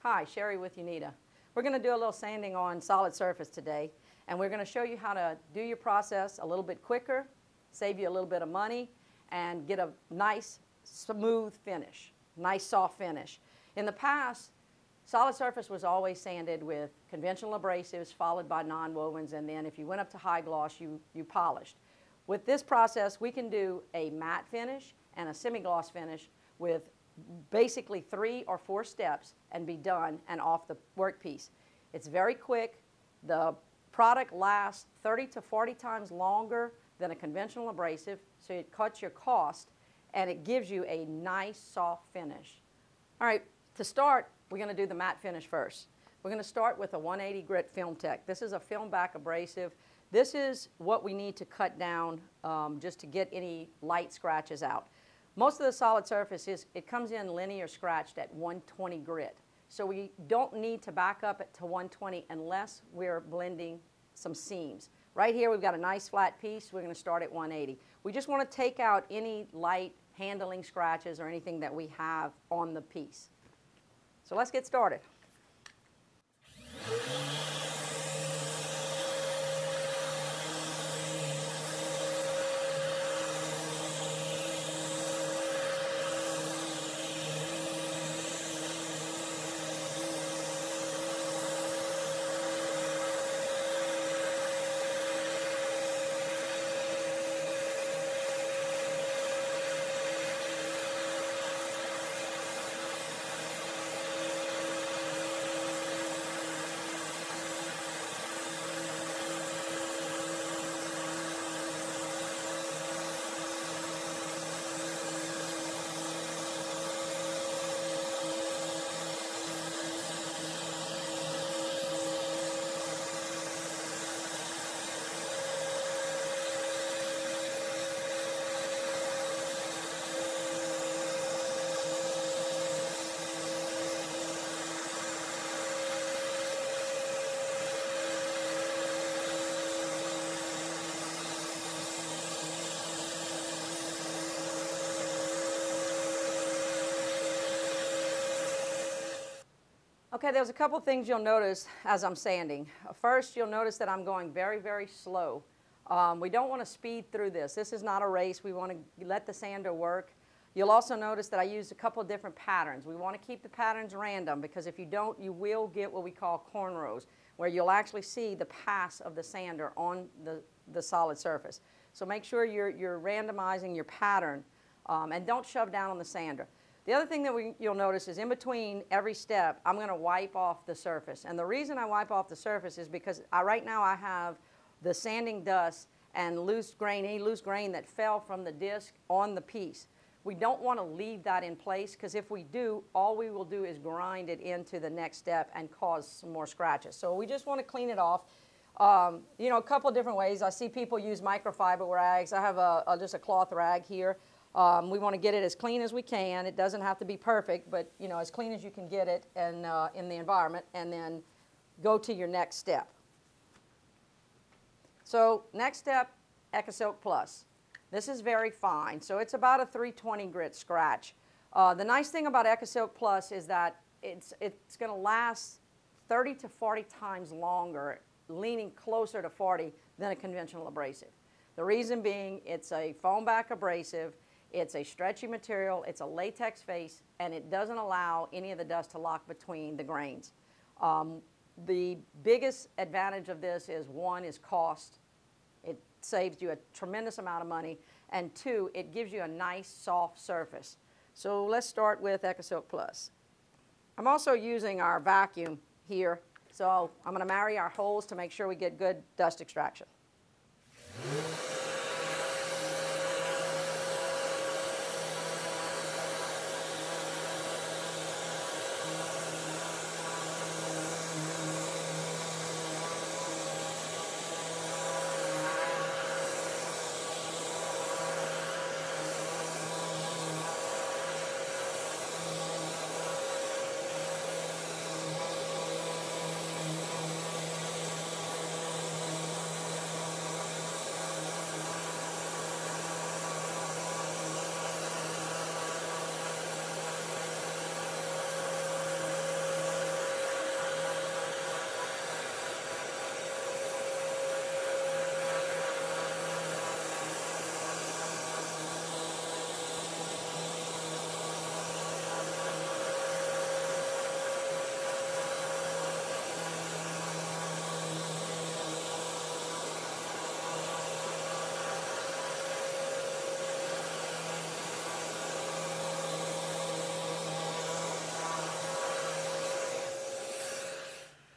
Hi, Sherry with Unita. We're going to do a little sanding on solid surface today, and we're going to show you how to do your process a little bit quicker, save you a little bit of money, and get a nice smooth finish, nice soft finish. In the past, solid surface was always sanded with conventional abrasives followed by nonwovens, and then if you went up to high gloss, you polished. With this process, we can do a matte finish and a semi-gloss finish with basically 3 or 4 steps and be done and off the workpiece. It's very quick. The product lasts 30 to 40 times longer than a conventional abrasive, so it cuts your cost and it gives you a nice soft finish. All right, to start, we're going to do the matte finish first. We're going to start with a 180 grit Filmtek. This is a film back abrasive. This is what we need to cut down just to get any light scratches out. Most of the solid surface it comes in linear scratched at 120 grit. So we don't need to back up it to 120 unless we're blending some seams. Right here we've got a nice flat piece. We're going to start at 180. We just want to take out any light handling scratches or anything that we have on the piece. So let's get started. Okay, there's a couple things you'll notice as I'm sanding. First, you'll notice that I'm going very, very slow. We don't want to speed through this. This is not a race. We want to let the sander work. You'll also notice that I used a couple of different patterns. We want to keep the patterns random because if you don't, you will get what we call cornrows, where you'll actually see the pass of the sander on the solid surface. So make sure you're randomizing your pattern and don't shove down on the sander. The other thing that you'll notice is in between every step, I'm going to wipe off the surface. And the reason I wipe off the surface is because right now I have the sanding dust and any loose grain that fell from the disc on the piece. We don't want to leave that in place because if we do, all we will do is grind it into the next step and cause some more scratches. So we just want to clean it off. You know, a couple of different ways. I see people use microfiber rags. I have just a cloth rag here. We want to get it as clean as we can. It doesn't have to be perfect, but you know, as clean as you can get it in the environment, and then go to your next step. So next step, EKASILK Plus. This is very fine, so it's about a 320 grit scratch. The nice thing about EKASILK Plus is that it's going to last 30 to 40 times longer, leaning closer to 40 than a conventional abrasive. The reason being, it's a foam back abrasive. It's a stretchy material, it's a latex face, and it doesn't allow any of the dust to lock between the grains. The biggest advantage of this is, 1, is cost. It saves you a tremendous amount of money, and 2, it gives you a nice soft surface. So let's start with EKASILK Plus. I'm also using our vacuum here, so I'm going to marry our holes to make sure we get good dust extraction.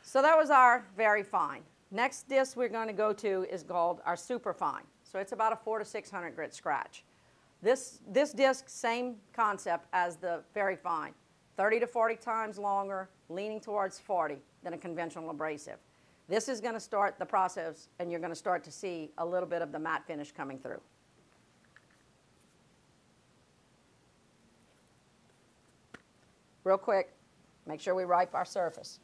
So that was our very fine. Next disc we're going to go to is called our super fine. So it's about a 400 to 600 grit scratch. This disc, same concept as the very fine, 30 to 40 times longer, leaning towards 40 than a conventional abrasive. This is going to start the process, and you're going to start to see a little bit of the matte finish coming through. Real quick, make sure we wipe our surface.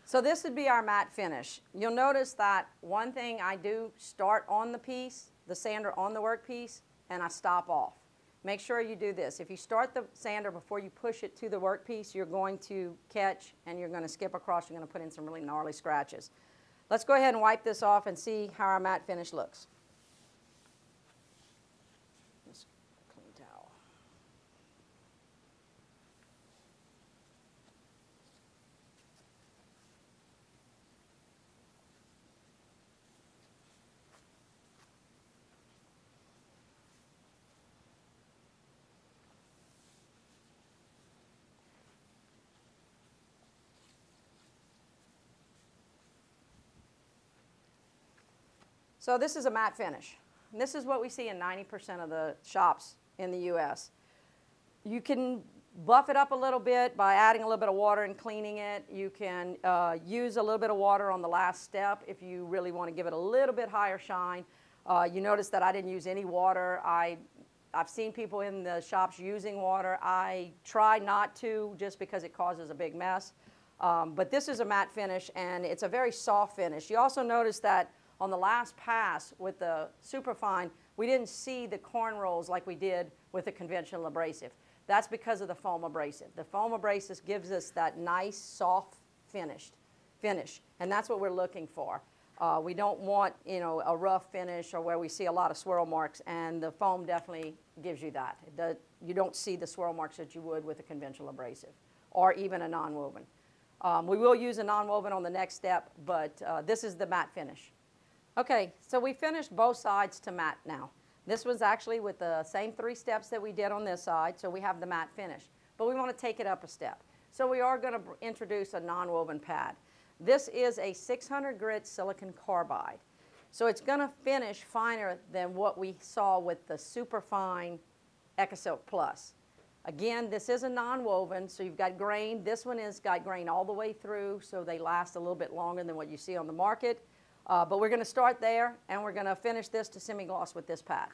So this would be our matte finish. You'll notice that one thing I do start on the piece, the sander on the workpiece, and I stop off. Make sure you do this. If you start the sander before you push it to the workpiece, you're going to catch and you're going to skip across. You're going to put in some really gnarly scratches. Let's go ahead and wipe this off and see how our matte finish looks. Just a clean towel. So this is a matte finish. And this is what we see in 90% of the shops in the US. You can buff it up a little bit by adding a little bit of water and cleaning it. You can use a little bit of water on the last step if you really want to give it a little bit higher shine. You notice that I didn't use any water. I've seen people in the shops using water. I try not to just because it causes a big mess. But this is a matte finish and it's a very soft finish. You also notice that on the last pass with the superfine, we didn't see the corn rolls like we did with the conventional abrasive. That's because of the foam abrasive. The foam abrasive gives us that nice, soft finish, and that's what we're looking for. We don't want, a rough finish or where we see a lot of swirl marks, and the foam definitely gives you that. You don't see the swirl marks that you would with a conventional abrasive or even a non-woven. We will use a non-woven on the next step, but this is the matte finish. Okay, so we finished both sides to matte now. This was actually with the same 3 steps that we did on this side, so we have the matte finish. But we want to take it up a step. So we are going to introduce a non-woven pad. This is a 600 grit silicon carbide. So it's going to finish finer than what we saw with the super fine EKASILK Plus. Again, this is a non-woven, so you've got grain. This one has got grain all the way through, so they last a little bit longer than what you see on the market. But we're going to start there, and we're going to finish this to semi-gloss with this pad.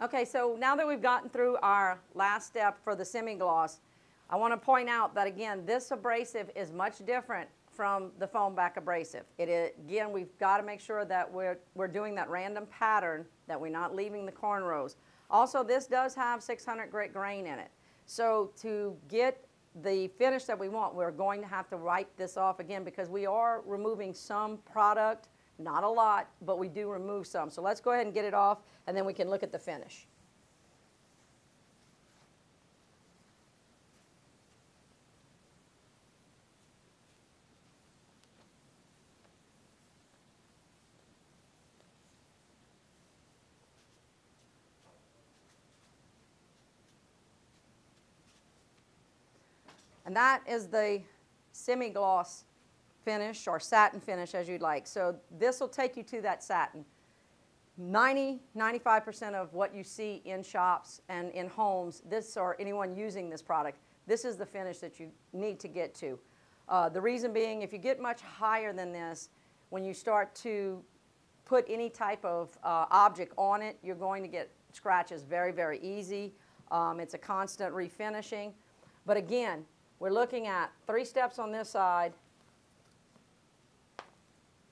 Okay, so now that we've gotten through our last step for the semi-gloss, I want to point out that again, this abrasive is much different from the foam back abrasive. Again, we've got to make sure that we're doing that random pattern, that we're not leaving the cornrows. Also, this does have 600 grit grain in it. So to get the finish that we want, we're going to have to wipe this off again because we are removing some product, not a lot, but we do remove some. So let's go ahead and get it off and then we can look at the finish. And that is the semi-gloss finish or satin finish as you'd like. So this will take you to that satin. 95% of what you see in shops and in homes, this or anyone using this product, this is the finish that you need to get to. The reason being, if you get much higher than this, when you start to put any type of object on it, you're going to get scratches very, very easy. It's a constant refinishing. But again, we're looking at 3 steps on this side,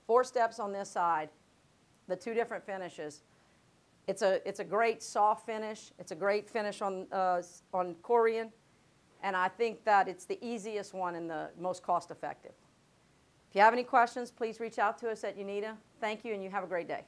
4 steps on this side, the 2 different finishes. It's a great soft finish. It's a great finish on Corian, and I think that it's the easiest one and the most cost effective. If you have any questions, please reach out to us at UNITA. Thank you, and you have a great day.